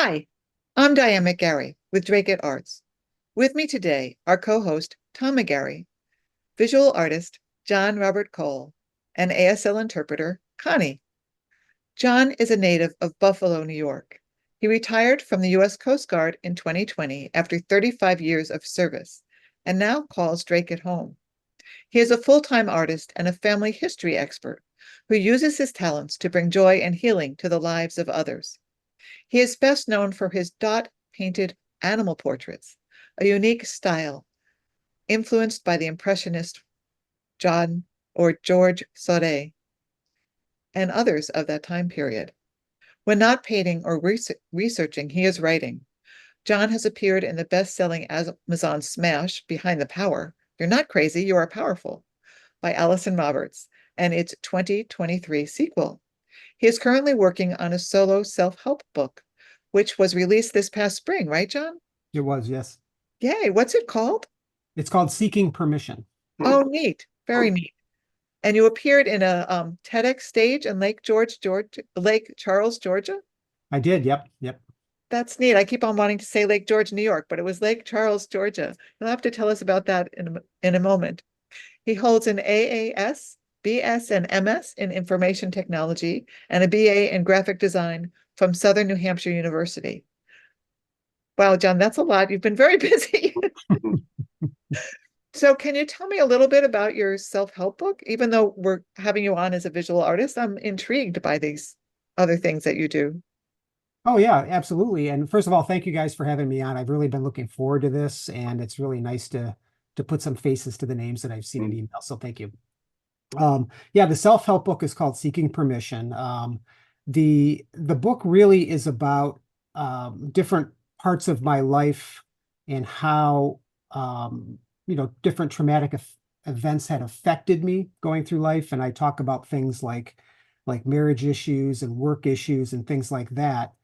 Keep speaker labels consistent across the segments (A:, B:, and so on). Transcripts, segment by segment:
A: Hi, I'm Diane McGarry with Dracut Arts. With me today, our co-host Tom McGarry, visual artist John Robert Cole, and ASL interpreter Connie. John is a native of Buffalo, New York. He retired from the U.S. Coast Guard in 2020 after 35 years of service and now calls Dracut home. He is a full-time artist and a family history expert who uses his talents to bring joy and healing to the lives of others. He is best known for his dot-painted animal portraits, a unique style influenced by the Impressionist John or George Seurat and others of that time period. When not painting or researching, he is writing. John has appeared in the best-selling Amazon smash Behind the Power, You're Not Crazy, You Are Powerful, by Allison Roberts, and its 2023 sequel. He is currently working on a solo self-help book, which was released this past spring, right, John?
B: It was, yes.
A: Yay. What's it called?
B: It's called Seeking Permission.
A: Oh, neat. Very neat. And you appeared in a TEDx stage in Lake Charles, Georgia?
B: I did, yep.
A: That's neat. I keep on wanting to say Lake George, New York, but it was Lake Charles, Georgia. You'll have to tell us about that in a moment. He holds an AAS, BS, and MS in Information Technology and a BA in Graphic Design from Southern New Hampshire University. Wow, John, that's a lot. You've been very busy. So can you tell me a little bit about your self-help book? Even though we're having you on as a visual artist, I'm intrigued by these other things that you do.
B: Oh, yeah, absolutely. And first of all, thank you guys for having me on. I've really been looking forward to this, and it's really nice to put some faces to the names that I've seen in email. So thank you. Yeah, the self-help book is called Seeking Permission. The book really is about different parts of my life and how different traumatic events had affected me going through life. And I talk about things like marriage issues and work issues and things like that.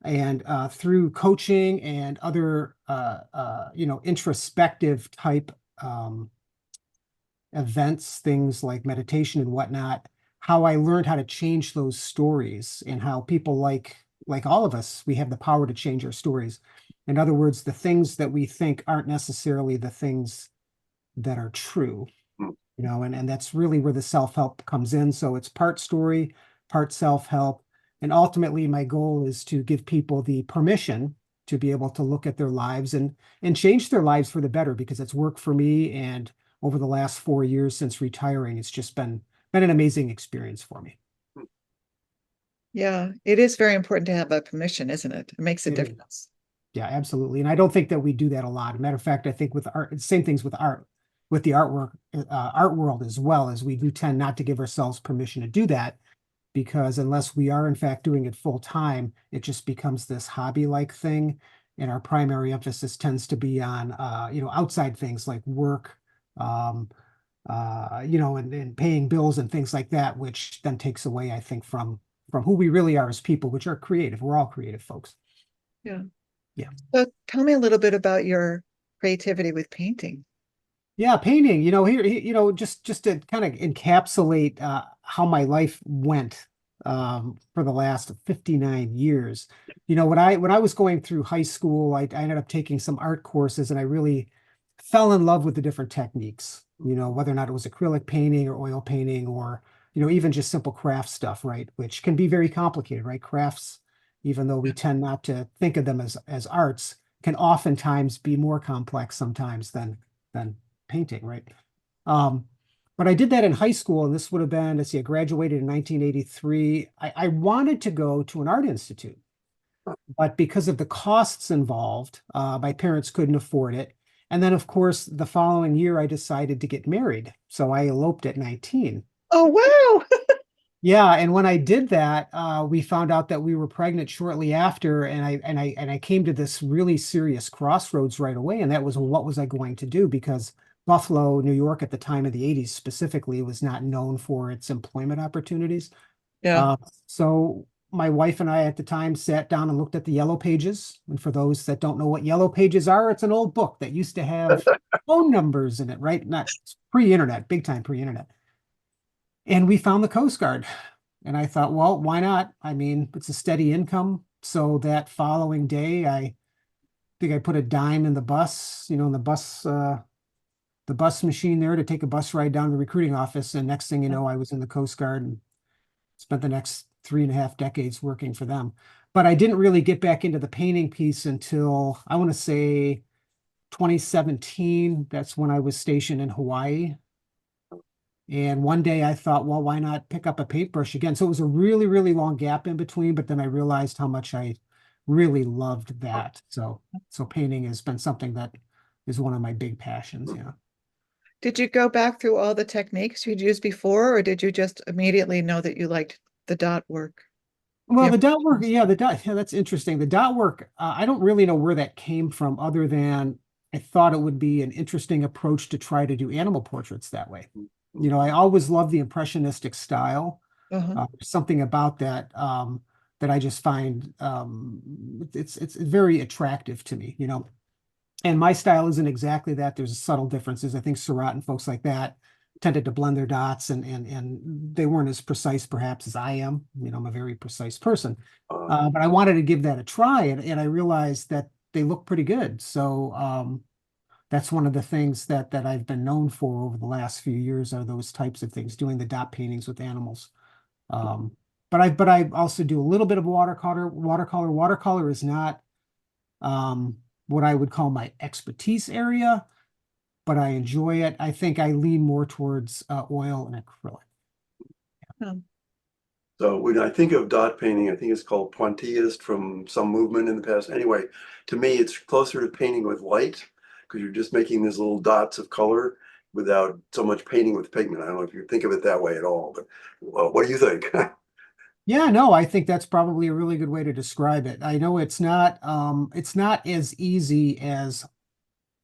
B: And through coaching and other introspective type events, things like meditation and whatnot, how I learned how to change those stories and how people like all of us, we have the power to change our stories. In other words, the things that we think aren't necessarily the things that are true, and that's really where the self-help comes in. So it's part story, part self-help. And ultimately, my goal is to give people the permission to be able to look at their lives and change their lives for the better, because it's worked for me. And over the last 4 years since retiring, it's just been an amazing experience for me.
A: Yeah, it is very important to have that permission, isn't it? It makes a difference.
B: Yeah, absolutely. And I don't think that we do that a lot. Matter of fact, I think with art, same things with art, with the artwork, art world as well, as we do tend not to give ourselves permission to do that, because unless we are in fact doing it full time, it just becomes this hobby-like thing. And our primary emphasis tends to be on, outside things like work, and paying bills and things like that, which then takes away, I think, from who we really are as people, which are creative. We're all creative folks.
A: Yeah.
B: Yeah.
A: So tell me a little bit about your creativity with painting.
B: Yeah, painting, just to kind of encapsulate how my life went for the last 59 years. When I was going through high school, I ended up taking some art courses, and I really fell in love with the different techniques, whether or not it was acrylic painting or oil painting or, even just simple craft stuff, right? Which can be very complicated, right? Crafts, even though we tend not to think of them as arts, can oftentimes be more complex sometimes than painting, right? Um, but I did that in high school, and this would have been, let's see, I graduated in 1983. I wanted to go to an art institute, but because of the costs involved, my parents couldn't afford it. And then, of course, the following year, I decided to get married. So I eloped at 19.
A: Oh, wow.
B: Yeah, and when I did that, we found out that we were pregnant shortly after, and I came to this really serious crossroads right away, and that was, what was I going to do? Because Buffalo, New York, at the time of the 80s specifically, was not known for its employment opportunities.
A: Yeah.
B: So my wife and I at the time sat down and looked at the Yellow Pages. And for those that don't know what Yellow Pages are, it's an old book that used to have phone numbers in it, right? Not pre-internet, big time pre-internet. And we found the Coast Guard. And I thought, well, why not? I mean, it's a steady income. So that following day, I think I put a dime in the bus, in the bus machine there to take a bus ride down to the recruiting office. And next thing you know, I was in the Coast Guard and spent the next 3.5 decades working for them. But I didn't really get back into the painting piece until I want to say 2017. That's when I was stationed in Hawaii. And one day I thought, well, why not pick up a paintbrush again? So it was a really, really long gap in between, but then I realized how much I really loved that. So painting has been something that is one of my big passions. Yeah.
A: Did you go back through all the techniques you'd used before, or did you just immediately know that you liked the dot work?
B: Well,
A: The
B: the dot work,
A: impressions?
B: yeah, that's interesting. The dot work, I don't really know where that came from, other than I thought it would be an interesting approach to try to do animal portraits that way. I always loved the impressionistic style.
A: Uh-huh.
B: Something about that that I just find it's very attractive to me. And my style isn't exactly that. There's subtle differences. I think Surratt and folks like that tended to blend their dots, and they weren't as precise perhaps as I am. I'm a very precise person. But I wanted to give that a try, and I realized that they look pretty good. So that's one of the things that I've been known for over the last few years, are those types of things, doing the dot paintings with animals. Um, but I also do a little bit of watercolor. Watercolor is not what I would call my expertise area, but I enjoy it. I think I lean more towards oil and acrylic.
A: Oh,
C: So when I think of dot painting, I think it's called pointillist from some movement in the past. Anyway, to me, it's closer to painting with light, because you're just making these little dots of color without so much painting with pigment. I don't know if you think of it that way at all, but what do you think?
B: Yeah, no, I think that's probably a really good way to describe it. I know it's not as easy as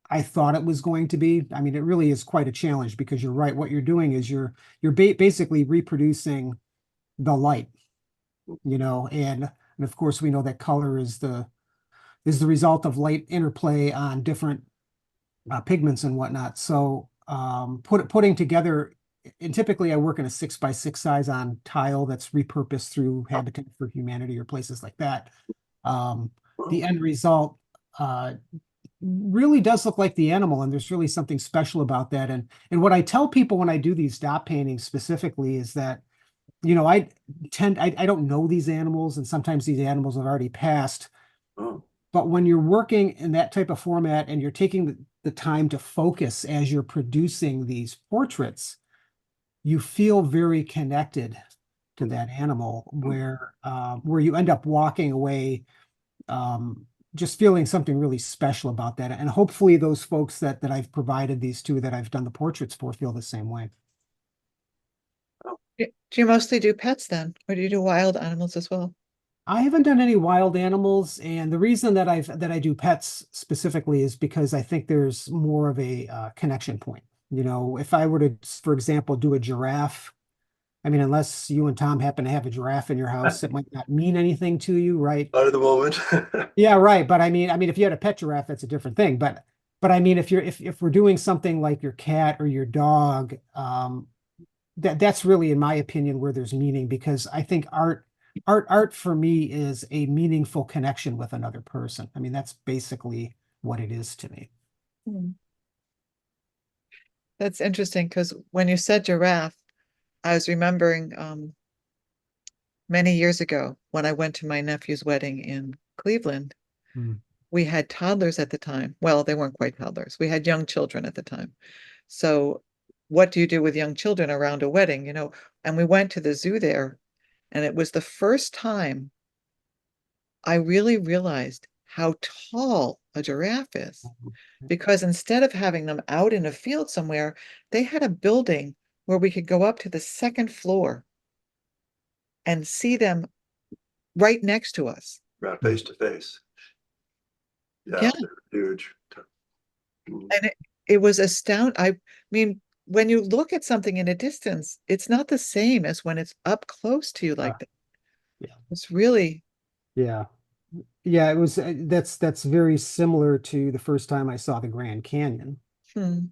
B: I thought it was going to be. I mean, it really is quite a challenge, because you're right. What you're doing is you're basically reproducing the light, and of course we know that color is the result of light interplay on different pigments and whatnot. So putting together, and typically I work in a 6x6 size on tile that's repurposed through Habitat for Humanity or places like that. Um, the end result really does look like the animal, and there's really something special about that. And what I tell people when I do these dot paintings specifically is that, I don't know these animals, and sometimes these animals have already passed.
C: Oh,
B: But when you're working in that type of format and you're taking the time to focus as you're producing these portraits, you feel very connected to that animal, where you end up walking away just feeling something really special about that. And hopefully those folks that I've provided these to, that I've done the portraits for, feel the same way.
A: Do you mostly do pets then, or do you do wild animals as well?
B: I haven't done any wild animals, and the reason that I do pets specifically is because I think there's more of a connection point. If I were to, for example, do a giraffe, I mean, unless you and Tom happen to have a giraffe in your house, it might not mean anything to you, right?
C: out of the moment.
B: Yeah, right. But I mean, if you had a pet giraffe, that's a different thing. But I mean, if we're doing something like your cat or your dog, that's really, in my opinion, where there's meaning, because I think art for me is a meaningful connection with another person. I mean, that's basically what it is to me.
A: Hmm. That's interesting, because when you said giraffe, I was remembering many years ago when I went to my nephew's wedding in Cleveland.
B: Mm.
A: We had toddlers at the time. Well, they weren't quite toddlers. We had young children at the time. So, what do you do with young children around a wedding, And we went to the zoo there, and it was the first time I really realized how tall a giraffe is. Because instead of having them out in a field somewhere, they had a building where we could go up to the second floor and see them right next to us.
C: Right, face to face.
A: Yeah,
C: Yeah, they're huge.
A: and it was astounding. I mean, when you look at something in a distance, it's not the same as when it's up close to you
B: Uh,
A: like that.
B: yeah.
A: It's really,
B: Yeah. Yeah, it was that's very similar to the first time I saw the Grand Canyon,
A: hmm.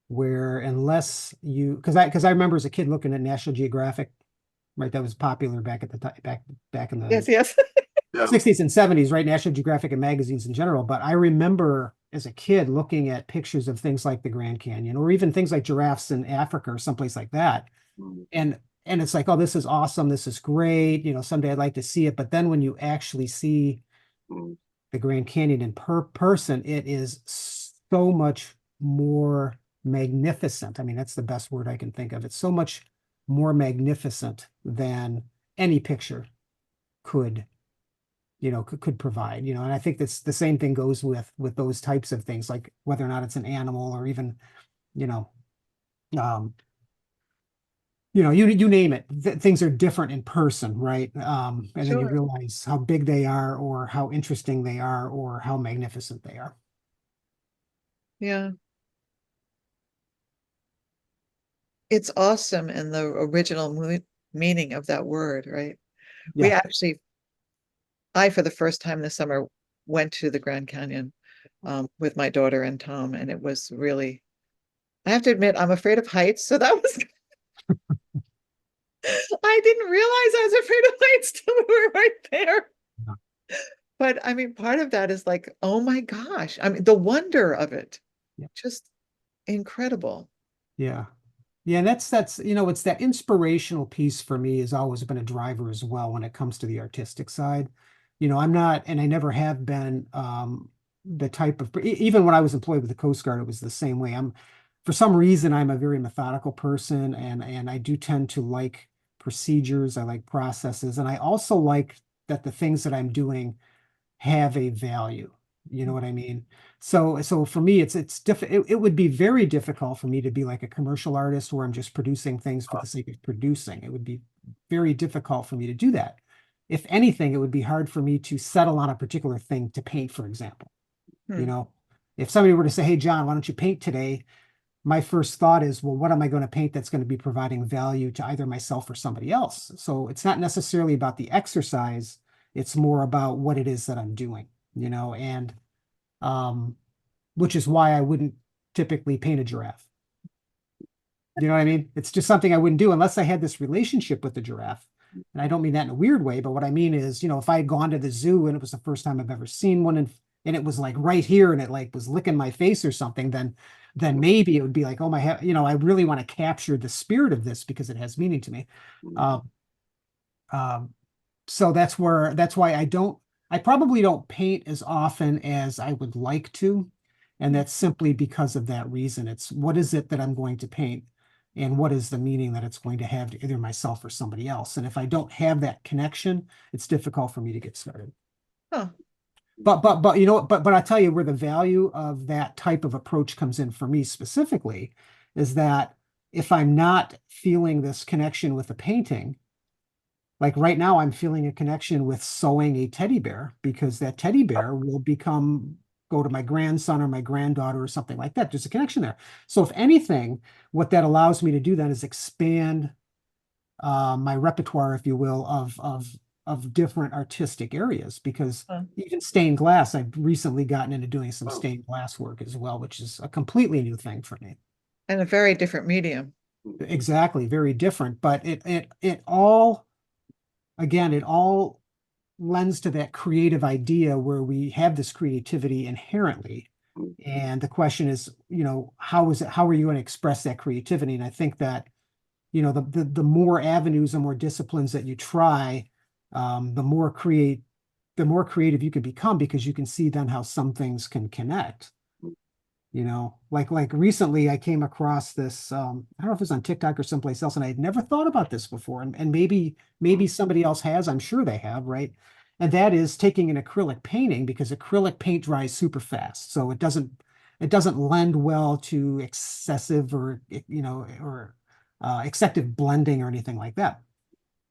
B: where unless you, because I remember as a kid looking at National Geographic, right? That was popular back at the time, back in the
A: Yes, yes.
C: Yeah.
B: 60s and 70s, right? National Geographic and magazines in general. But I remember as a kid looking at pictures of things like the Grand Canyon or even things like giraffes in Africa or someplace like that.
C: Mm,
B: And it's like, oh, this is awesome. This is great. Someday I'd like to see it. But then when you actually see
C: mm,
B: the Grand Canyon in person, it is so much more magnificent. I mean, that's the best word I can think of. It's so much more magnificent than any picture could, could provide, and I think that's the same thing goes with those types of things, like whether or not it's an animal or even, you know, um, you name it, things are different in person, right? And then you
A: Sure.
B: realize how big they are or how interesting they are or how magnificent they are.
A: Yeah. It's awesome in the original meaning of that word, right? We
B: Yeah.
A: actually, I, for the first time this summer, went to the Grand Canyon with my daughter and Tom, and it was really, I have to admit, I'm afraid of heights. So that was, I didn't realize I was afraid of heights till we were right there. But I mean, part of that is like, oh my gosh. I mean, the wonder of it,
B: Yeah.
A: just incredible.
B: Yeah. Yeah, and that's it's that inspirational piece for me has always been a driver as well when it comes to the artistic side. I'm not, and I never have been the type of even when I was employed with the Coast Guard, it was the same way. For some reason I'm a very methodical person and I do tend to like procedures, I like processes, and I also like that the things that I'm doing have a value. You know what I mean? So for me, it would be very difficult for me to be like a commercial artist where I'm just producing things for the sake of producing. It would be very difficult for me to do that. If anything, it would be hard for me to settle on a particular thing to paint, for example. You
A: Hmm.
B: know, if somebody were to say, "Hey, John, why don't you paint today?" My first thought is, well, what am I going to paint that's going to be providing value to either myself or somebody else? So it's not necessarily about the exercise. It's more about what it is that I'm doing, and um, which is why I wouldn't typically paint a giraffe. You know what I mean? It's just something I wouldn't do unless I had this relationship with the giraffe. And I don't mean that in a weird way, but what I mean is, if I had gone to the zoo and it was the first time I've ever seen one and it was like right here and it like was licking my face or something, then maybe it would be like, oh my, I really want to capture the spirit of this because it has meaning to me.
C: mm,
B: Um, um, so that's why I probably don't paint as often as I would like to. And that's simply because of that reason. It's what is it that I'm going to paint and what is the meaning that it's going to have to either myself or somebody else. And if I don't have that connection, it's difficult for me to get started.
A: Huh.
B: But but I tell you where the value of that type of approach comes in for me specifically is that if I'm not feeling this connection with the painting, like right now, I'm feeling a connection with sewing a teddy bear because that teddy bear will go to my grandson or my granddaughter or something like that. There's a connection there. So if anything, what that allows me to do then is expand my repertoire, if you will, of different artistic areas because
A: Huh.
B: even stained glass, I've recently gotten into doing some
C: wow.
B: stained glass work as well, which is a completely new thing for me.
A: And a very different medium.
B: Exactly, very different, but it all again, it all lends to that creative idea where we have this creativity inherently.
C: Mm,
B: And the question is, how are you going to express that creativity? And I think that, the more avenues, the more disciplines that you try, the more creative you can become because you can see then how some things can connect. Like recently I came across this, I don't know if it was on TikTok or someplace else, and I had never thought about this before. And maybe somebody else has, I'm sure they have, right? And that is taking an acrylic painting because acrylic paint dries super fast. So it doesn't lend well to excessive or excessive blending or anything like that.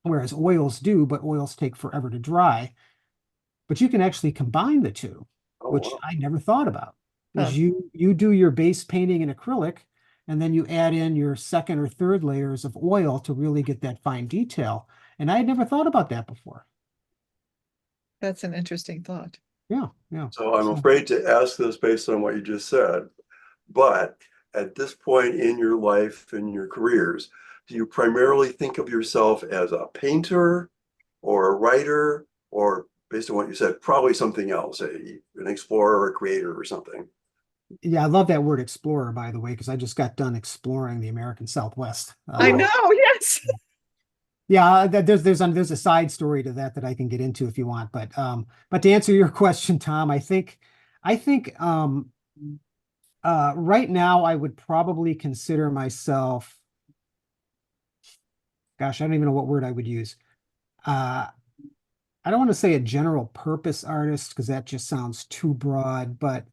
B: Whereas oils do, but oils take forever to dry. But you can actually combine the two,
C: oh,
B: which
C: wow.
B: I never thought about.
A: Huh.
B: Is you do your base painting in acrylic, and then you add in your second or third layers of oil to really get that fine detail. And I had never thought about that before.
A: That's an interesting thought.
B: Yeah, yeah.
C: So I'm
B: So,
C: afraid to ask this based on what you just said, but at this point in your life and your careers, do you primarily think of yourself as a painter or a writer or based on what you said, probably something else, an explorer or a creator or something.
B: Yeah, I love that word explorer, by the way, because I just got done exploring the American Southwest.
A: I know, yes.
B: Yeah, there's a side story to that I can get into if you want, but to answer your question, Tom, I think right now I would probably consider myself, gosh, I don't even know what word I would use. I don't want to say a general purpose artist because that just sounds too broad, but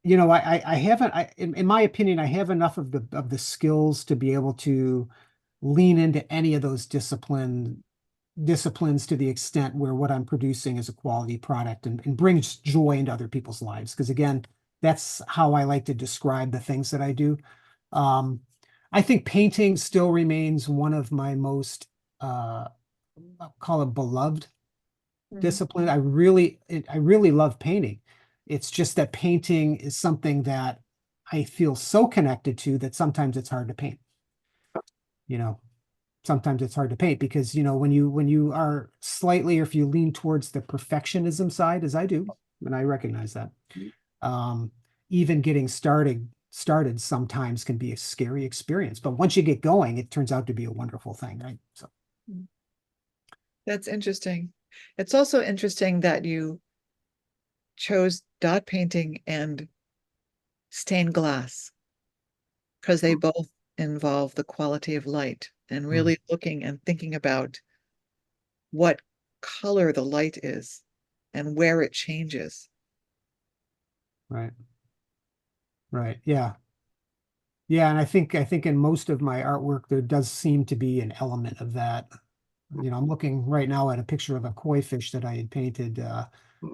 B: you know, I haven't, in my opinion, I have enough of the skills to be able to lean into any of those disciplines to the extent where what I'm producing is a quality product and brings joy into other people's lives. Because again, that's how I like to describe the things that I do. Um, I think painting still remains one of my most, I'll call it beloved discipline. I really love painting. It's just that painting is something that I feel so connected to that sometimes it's hard to paint. You know, sometimes it's hard to paint because, you know, when you are slightly, or if you lean towards the perfectionism side, as I do, and I recognize that, um, even getting started sometimes can be a scary experience. But once you get going, it turns out to be a wonderful thing, right? So
A: That's interesting. It's also interesting that you chose dot painting and stained glass because they both involve the quality of light and really looking and thinking about what color the light is and where it changes.
B: right. Right. Yeah. Yeah. And I think in most of my artwork, there does seem to be an element of that. You know, I'm looking right now at a picture of a koi fish that I had painted,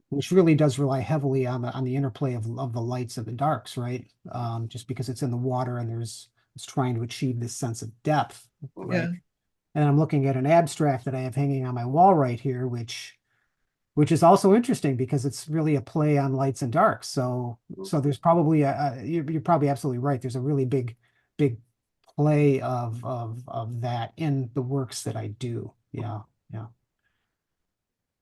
B: which really does rely heavily on the interplay of the lights and the darks, right? Just because it's in the water and it's trying to achieve this sense of depth, right?
A: Yeah.
B: And I'm looking at an abstract that I have hanging on my wall right here, which is also interesting because it's really a play on lights and darks. So there's probably you're probably absolutely right. There's a really big play of that in the works that I do. Yeah, yeah.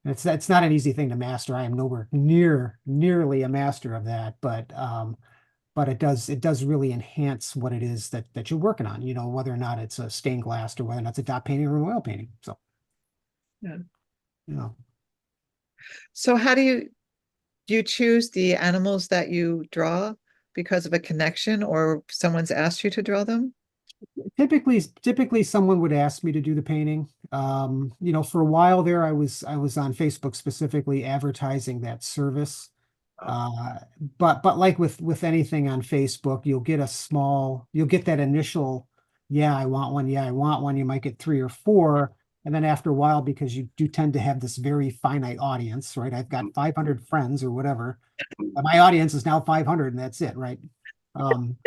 B: It's not an easy thing to master. I am nowhere nearly a master of that, but it does really enhance what it is that you're working on. You know, whether or not it's a stained glass or whether or not it's a dot painting or an oil painting. So
A: Yeah.
B: you know.
A: So how do you choose the animals that you draw because of a connection or someone's asked you to draw them?
B: Typically someone would ask me to do the painting. You know, for a while there, I was on Facebook specifically advertising that service. Uh, but like with anything on Facebook, you'll get that initial, yeah, I want one, yeah, I want one. You might get 3 or 4. And then after a while, because you do tend to have this very finite audience, right? I've got 500 friends or whatever. And my audience is now 500 and that's it, right? Um,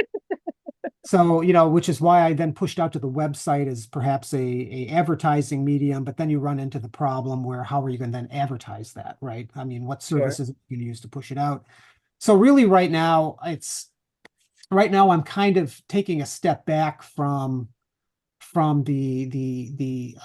B: so, you know, which is why I then pushed out to the website as perhaps a advertising medium, but then you run into the problem where how are you going to then advertise that, right? I mean, what services are you going to use to push it out? So really right now I'm kind of taking a step back from the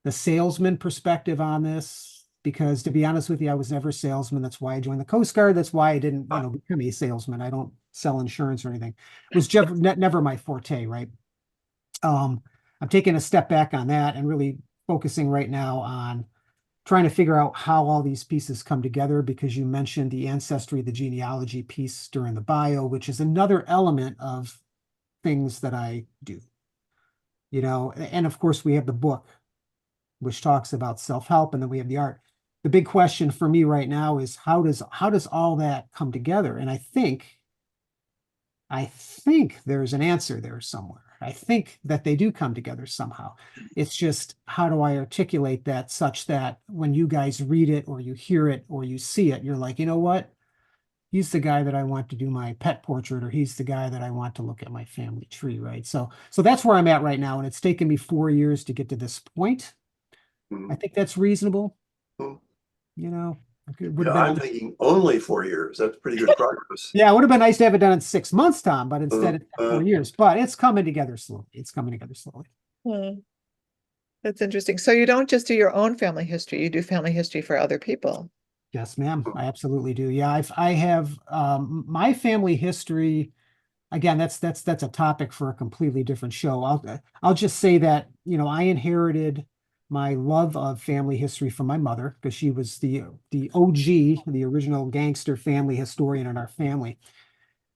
B: salesman perspective on this, because to be honest with you, I was never a salesman. That's why I joined the Coast Guard. That's why I didn't, become a salesman. I don't sell insurance or anything. It was never my forte, right? I'm taking a step back on that and really focusing right now on trying to figure out how all these pieces come together, because you mentioned the ancestry, the genealogy piece during the bio, which is another element of things that I do, you know, and of course we have the book, which talks about self-help, and then we have the art. The big question for me right now is how does all that come together? And I think there's an answer there somewhere. I think that they do come together somehow. It's just, how do I articulate that such that when you guys read it or you hear it or you see it, you're like, you know what? He's the guy that I want to do my pet portrait, or he's the guy that I want to look at my family tree, right? So that's where I'm at right now. And it's taken me 4 years to get to this point. I think that's reasonable.
C: Mhm.
B: You know, it would
C: Yeah,
B: have
C: I'm
B: been,
C: thinking only 4 years. That's pretty good progress.
B: yeah, it would have been nice to have it done in 6 months, Tom, but instead it's
C: Uh,
B: 4 years. But it's coming together slowly. It's coming together slowly.
A: Hmm. That's interesting. So you don't just do your own family history, you do family history for other people.
B: Yes, ma'am. I absolutely do. Yeah, I have my family history. Again, that's a topic for a completely different show. I'll just say that, I inherited my love of family history from my mother because she was the OG, the original gangster family historian in our family.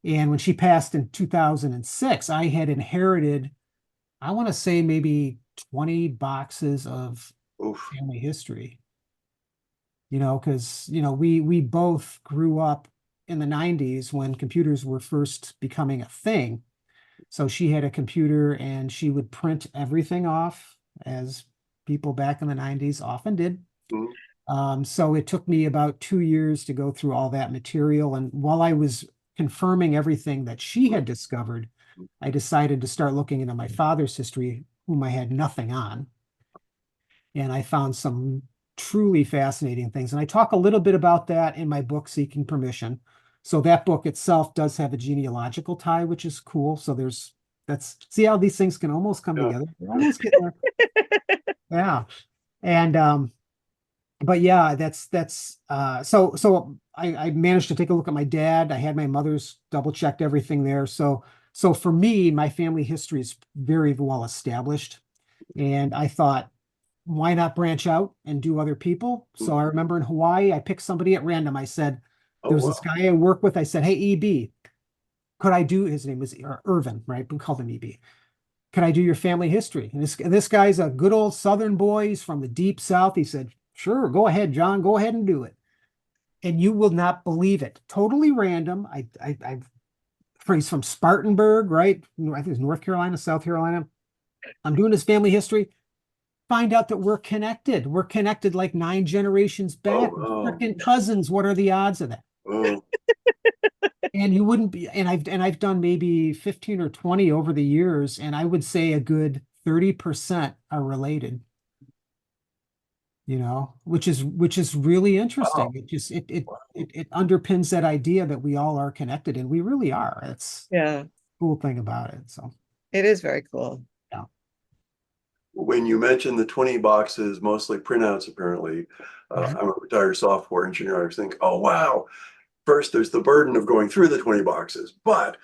B: And when she passed in 2006, I had inherited, I want to say maybe 20 boxes of
C: Oof.
B: family history. Because we both grew up in the 90s when computers were first becoming a thing. So she had a computer and she would print everything off, as people back in the 90s often did.
C: Mhm.
B: So it took me about 2 years to go through all that material. And while I was confirming everything that she had discovered, I decided to start looking into my father's history, whom I had nothing on. And I found some truly fascinating things. And I talk a little bit about that in my book, Seeking Permission. So that book itself does have a genealogical tie, which is cool. So see how these things can almost come
C: Yeah.
B: together. They're almost getting there. Yeah. And but yeah, so I managed to take a look at my dad. I had my mother's double checked everything there. So for me, my family history is very well established. And I thought, why not branch out and do other people? So I remember in Hawaii, I picked somebody at random. I said,
C: Oh,
B: there's
C: wow.
B: this guy I work with. I said, hey, EB, could I do, his name was Irvin, right? We called him EB. Could I do your family history? And this guy's a good old Southern boy. He's from the deep South. He said, sure, go ahead, John, go ahead and do it. And you will not believe it. Totally random. He's from Spartanburg, right? I think it's North Carolina, South Carolina. I'm doing his family history. Find out that we're connected. We're connected like 9 generations back. We're
C: Oh,
B: freaking cousins. What are the odds of that?
C: oh,
B: And you wouldn't be, and I've done maybe 15 or 20 over the years, and I would say a good 30% are related, which is really
C: wow.
B: interesting. It underpins that idea that we all are connected, and we really are. That's
A: Yeah,
B: the cool thing about it. So
A: it is very cool.
B: yeah.
C: When you mentioned the 20 boxes, mostly printouts, apparently,
B: Mhm.
C: I'm a retired software engineer. I was thinking, oh, wow. First, there's the burden of going through the 20 boxes, but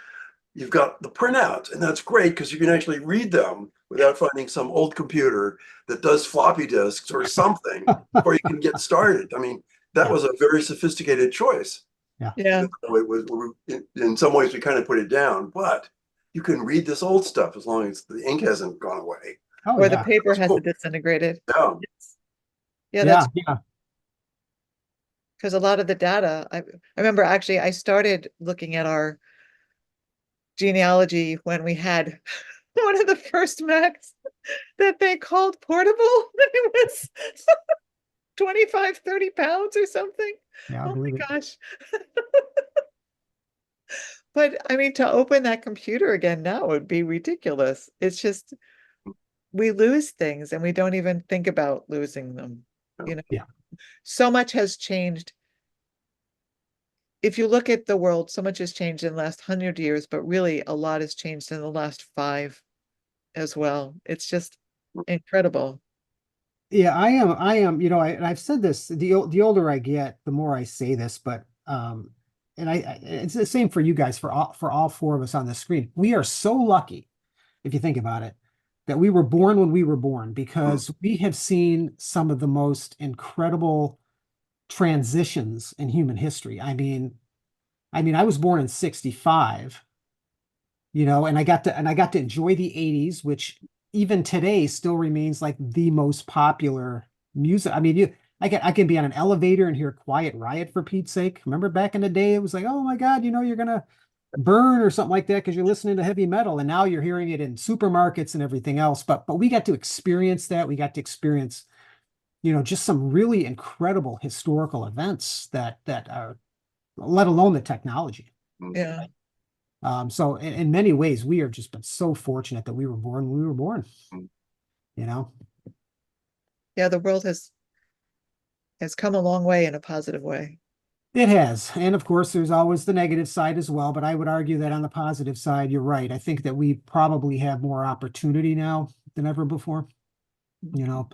C: you've got the printouts, and that's great because you can actually read them without finding some old computer that does floppy disks or something before you can get started. I mean, that
B: Yeah,
C: was a very sophisticated choice.
B: yeah.
A: Yeah.
C: It was, in some ways, we kind of put it down, but you can read this old stuff as long as the ink hasn't gone away.
B: Oh
A: Or the
B: yeah.
A: paper
C: That's
A: hasn't
C: cool.
A: disintegrated.
C: Yeah.
A: Yeah,
B: Yeah,
A: that's
B: yeah.
A: because a lot of the data, I remember actually I started looking at our genealogy when we had one of the first Macs that they called portable. It was 25, 30 pounds or something.
B: Yeah, I
A: Oh
B: believe it.
A: my gosh. But I mean, to open that computer again now would be ridiculous. It's just we lose things and we don't even think about losing them. You know,
B: Yeah.
A: so much has changed. If you look at the world, so much has changed in the last 100 years, but really a lot has changed in the last 5 as well. It's just incredible.
B: Yeah, and I've said this, the older I get, the more I say this, but and it's the same for you guys, for all four of us on the screen. We are so lucky, if you think about it, that we were born when we were born
C: Mm.
B: because we have seen some of the most incredible transitions in human history. I mean, I was born in 65, and I got to enjoy the 80s, which even today still remains like the most popular music. I mean, I can be on an elevator and hear Quiet Riot, for Pete's sake. Remember back in the day, it was like, oh my God, you're gonna burn or something like that because you're listening to heavy metal, and now you're hearing it in supermarkets and everything else. But we got to experience that. We got to experience, just some really incredible historical events that are, let alone the technology.
C: Mm.
A: Yeah.
B: So in many ways, we are just been so fortunate that we were born when we were born,
C: Mm.
B: you know?
A: Yeah, the world has come a long way in a positive way.
B: It has. And of course, there's always the negative side as well. But I would argue that on the positive side, you're right. I think that we probably have more opportunity now than ever before. you know,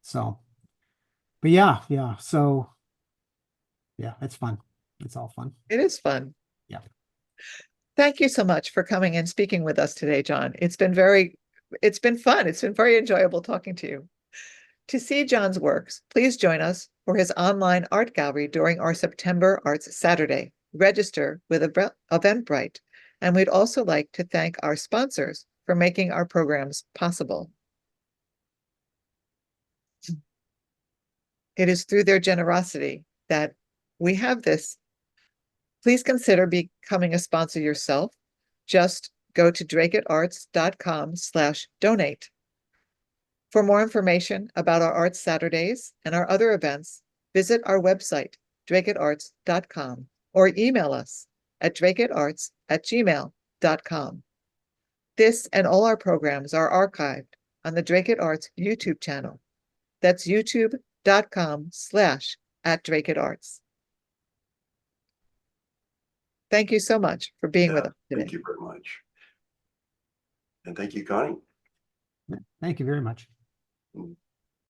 B: so, but yeah, so yeah, it's fun. It's all fun.
A: It is fun.
B: Yeah.
A: Thank you so much for coming and speaking with us today, John. It's been fun. It's been very enjoyable talking to you. To see John's works, please join us for his online art gallery during our September Arts Saturday. Register with Eventbrite. And we'd also like to thank our sponsors for making our programs possible. It is through their generosity that we have this. Please consider becoming a sponsor yourself. Just go to dracutarts.com/donate. For more information about our Arts Saturdays and our other events, visit our website, dracutarts.com, or email us at dracutarts@gmail.com. This and all our programs are archived on the Dracut Arts YouTube channel. That's youtube.com/@dracutarts. Thank you so much for being with us today.
C: Thank you very much. And thank you, Connie.
B: Thank you very much.
C: Mm.